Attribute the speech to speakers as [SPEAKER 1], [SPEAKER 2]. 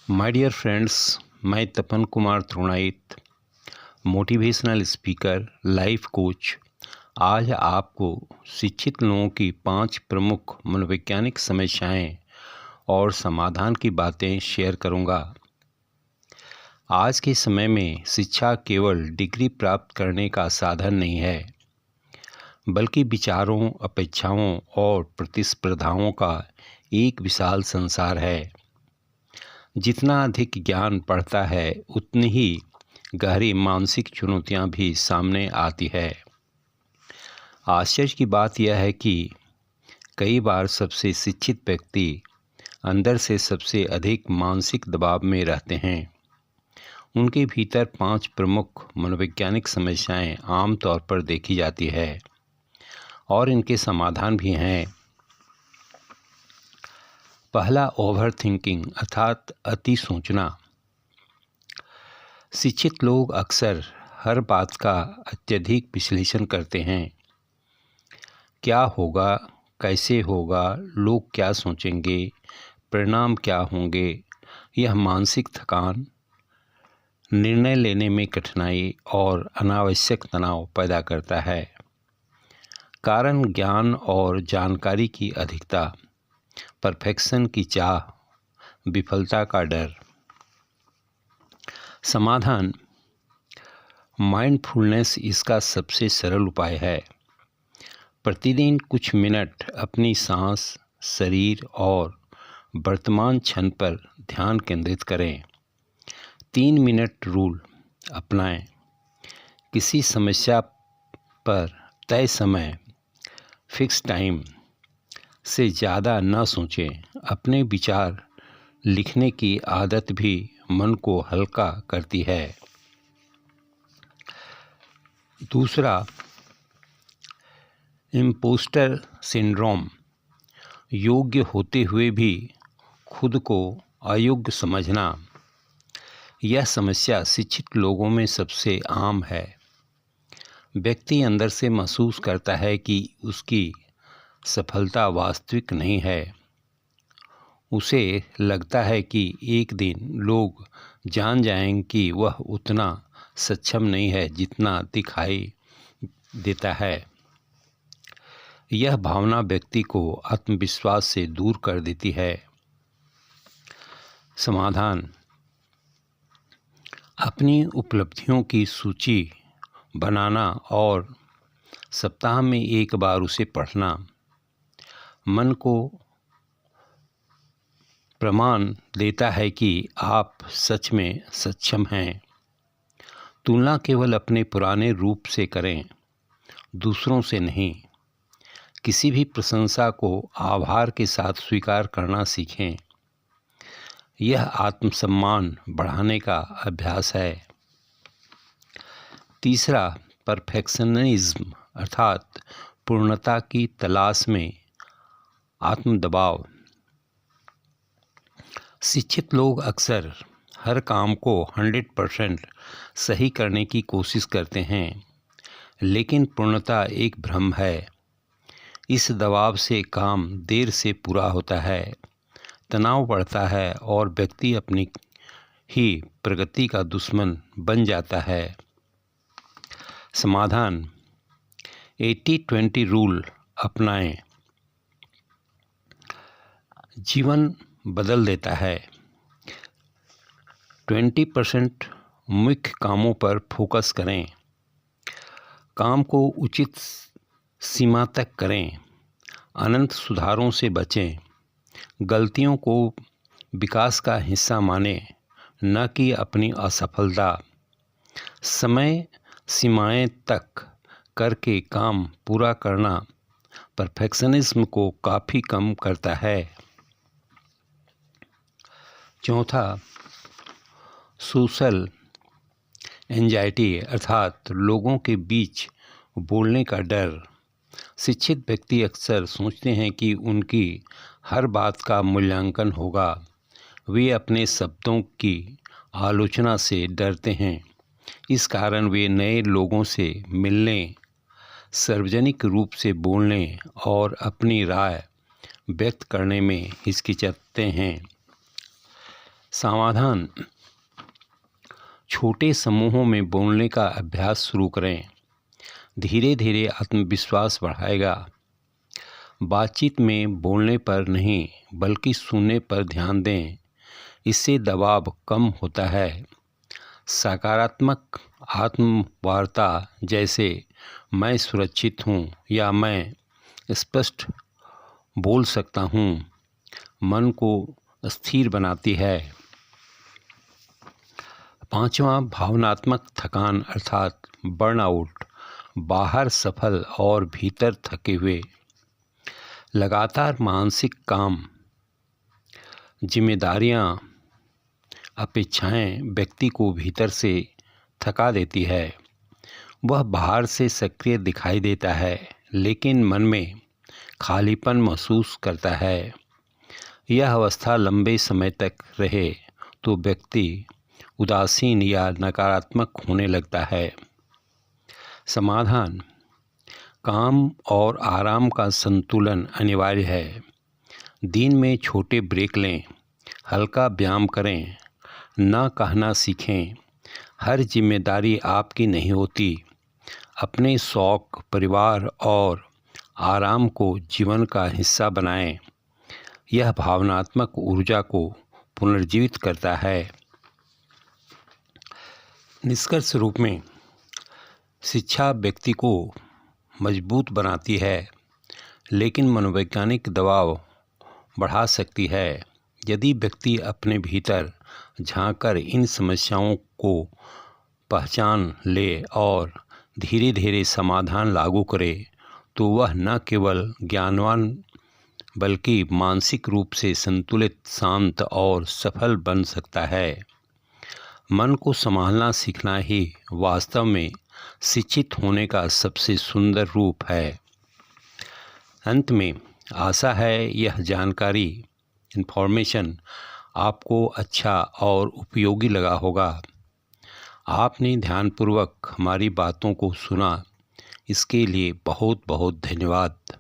[SPEAKER 1] My dear friends, मैं Tapan Kumar Tronait, motivational speaker, life coach, आज आपको शिक्षित लोगों की 5 प्रमुख मनोवैज्ञानिक समस्याएं और समाधान की बातें शेयर करूंगा। आज के समय में शिक्षा केवल डिग्री प्राप्त करने का साधन नहीं है, बल्कि विचारों, अपेक्षाओं और प्रतिस्पर्धाओं का एक विशाल संसार है। जितना अधिक ज्ञान बढ़ता है, उतनी ही गहरी मानसिक चुनौतियां भी सामने आती है। आश्चर्य की बात यह है कि कई बार सबसे शिक्षित व्यक्ति अंदर से सबसे अधिक मानसिक दबाव में रहते हैं। उनके भीतर 5 प्रमुख मनोवैज्ञानिक समस्याएं आमतौर पर देखी जाती है और इनके समाधान भी हैं। पहला, ओवर थिंकिंग अर्थात अति सोचना। शिक्षित लोग अक्सर हर बात का अत्यधिक विश्लेषण करते हैं। क्या होगा, कैसे होगा, लोग क्या सोचेंगे, परिणाम क्या होंगे। यह मानसिक थकान, निर्णय लेने में कठिनाई और अनावश्यक तनाव पैदा करता है। कारण ज्ञान और जानकारी की अधिकता, परफेक्शन की चाह, विफलता का डर। समाधान, माइंडफुलनेस इसका सबसे सरल उपाय है। प्रतिदिन कुछ मिनट अपनी सांस, शरीर और वर्तमान क्षण पर ध्यान केंद्रित करें। 3 मिनट रूल अपनाएं। किसी समस्या पर तय समय, फिक्स टाइम से ज़्यादा न सोचें। अपने विचार लिखने की आदत भी मन को हल्का करती है। दूसरा, इम्पोस्टर सिंड्रोम, योग्य होते हुए भी खुद को अयोग्य समझना। यह समस्या शिक्षित लोगों में सबसे आम है। व्यक्ति अंदर से महसूस करता है कि उसकी सफलता वास्तविक नहीं है। उसे लगता है कि एक दिन लोग जान जाएंगे कि वह उतना सक्षम नहीं है जितना दिखाई देता है। यह भावना व्यक्ति को आत्मविश्वास से दूर कर देती है। समाधान, अपनी उपलब्धियों की सूची बनाना और सप्ताह में एक बार उसे पढ़ना मन को प्रमाण देता है कि आप सच में सक्षम हैं। तुलना केवल अपने पुराने रूप से करें, दूसरों से नहीं। किसी भी प्रशंसा को आभार के साथ स्वीकार करना सीखें। यह आत्मसम्मान बढ़ाने का अभ्यास है। तीसरा, परफेक्शनिज्म अर्थात पूर्णता की तलाश में आत्मदबाव। शिक्षित लोग अक्सर हर काम को 100% सही करने की कोशिश करते हैं, लेकिन पूर्णता एक भ्रम है। इस दबाव से काम देर से पूरा होता है, तनाव बढ़ता है और व्यक्ति अपनी ही प्रगति का दुश्मन बन जाता है। समाधान, 80-20 रूल अपनाएं। जीवन बदल देता है। 20% मुख्य कामों पर फोकस करें। काम को उचित सीमा तक करें। अनंत सुधारों से बचें। गलतियों को विकास का हिस्सा मानें, न कि अपनी असफलता। समय सीमाएं तक करके काम पूरा करना परफेक्शनिज्म को काफ़ी कम करता है। चौथा, सोशल एंजाइटी अर्थात लोगों के बीच बोलने का डर। शिक्षित व्यक्ति अक्सर सोचते हैं कि उनकी हर बात का मूल्यांकन होगा। वे अपने शब्दों की आलोचना से डरते हैं। इस कारण वे नए लोगों से मिलने, सार्वजनिक रूप से बोलने और अपनी राय व्यक्त करने में हिचकिचाते हैं। समाधान: छोटे समूहों में बोलने का अभ्यास शुरू करें। धीरे धीरे आत्मविश्वास बढ़ाएगा। बातचीत में बोलने पर नहीं बल्कि सुनने पर ध्यान दें, इससे दबाव कम होता है। सकारात्मक आत्मवार्ता जैसे मैं सुरक्षित हूँ या मैं स्पष्ट बोल सकता हूँ मन को स्थिर बनाती है। 5वां, भावनात्मक थकान अर्थात बर्नआउट। बाहर सफल और भीतर थके हुए। लगातार मानसिक काम, जिम्मेदारियां, अपेक्षाएं व्यक्ति को भीतर से थका देती है। वह बाहर से सक्रिय दिखाई देता है लेकिन मन में खालीपन महसूस करता है। यह अवस्था लंबे समय तक रहे तो व्यक्ति उदासीन या नकारात्मक होने लगता है। समाधान: काम और आराम का संतुलन अनिवार्य है। दिन में छोटे ब्रेक लें, हल्का व्यायाम करें, न कहना सीखें। हर जिम्मेदारी आपकी नहीं होती। अपने शौक, परिवार और आराम को जीवन का हिस्सा बनाएं। यह भावनात्मक ऊर्जा को पुनर्जीवित करता है। निष्कर्ष रूप में, शिक्षा व्यक्ति को मजबूत बनाती है लेकिन मनोवैज्ञानिक दबाव बढ़ा सकती है। यदि व्यक्ति अपने भीतर झांककर इन समस्याओं को पहचान ले और धीरे धीरे समाधान लागू करे तो वह न केवल ज्ञानवान बल्कि मानसिक रूप से संतुलित, शांत और सफल बन सकता है। मन को संभालना सीखना ही वास्तव में शिक्षित होने का सबसे सुंदर रूप है। अंत में आशा है यह जानकारी, इन्फॉर्मेशन आपको अच्छा और उपयोगी लगा होगा। आपने ध्यानपूर्वक हमारी बातों को सुना, इसके लिए बहुत बहुत धन्यवाद।